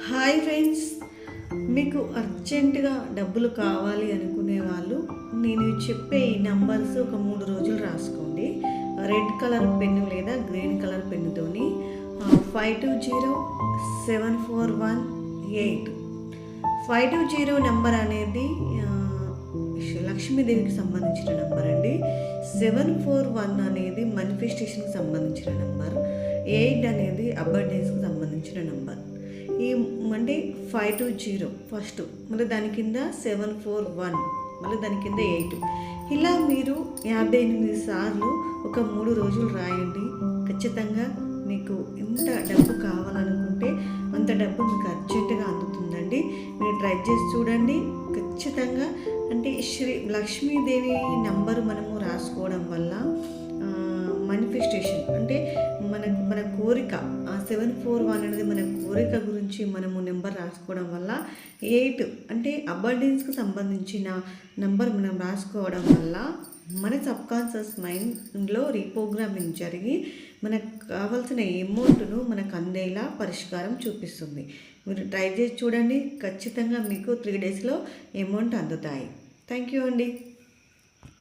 Hi friends, మీకు అర్జెంటుగా డబ్బులు కావాలి అనుకునే వాళ్ళు నేను చెప్పే ఈ నంబర్స్ ఒక 3 రోజులు రాసుకోండి. రెడ్ కలర్ పెన్ను లేదా గ్రీన్ కలర్ పెన్నుతోని 520741 520 నెంబర్ అనేది లక్ష్మీదేవికి సంబంధించిన నెంబర్ అండి. 741 అనేది మేనిఫెస్టేషన్కి సంబంధించిన నెంబర్. 8 అనేది అబర్డెన్స్కి సంబంధించిన నెంబర్. ఈ అంటే 520 ఫస్ట్, మళ్ళీ దాని కింద 741, మళ్ళీ దాని కింద 8. ఇలా మీరు 58 సార్లు ఒక 3 రోజులు రాయండి. ఖచ్చితంగా మీకు ఎంత డబ్బు కావాలనుకుంటే అంత డబ్బు మీకు అర్జెంటుగా అందుతుందండి. మీరు ట్రై చేసి చూడండి. ఖచ్చితంగా అంటే శ్రీ లక్ష్మీదేవి నంబరు మనము రాసుకోవడం వల్ల మేనిఫెస్టేషన్ అంటే మన కోరిక 741 అనేది మన కోరిక గురించి మనము నెంబర్ రాసుకోవడం వల్ల 8 అంటే అబండెన్స్కి సంబంధించిన నెంబర్ మనం రాసుకోవడం వల్ల మన సబ్కాన్షియస్ మైండ్లో రీప్రోగ్రామింగ్ జరిగి మనకు కావాల్సిన అమౌంట్ను మనకు అందేలా పరిష్కారం చూపిస్తుంది. మీరు ట్రై చేసి చూడండి. ఖచ్చితంగా మీకు 3 డేస్లో అమౌంట్ అందుతాయి. థ్యాంక్ యూ అండి.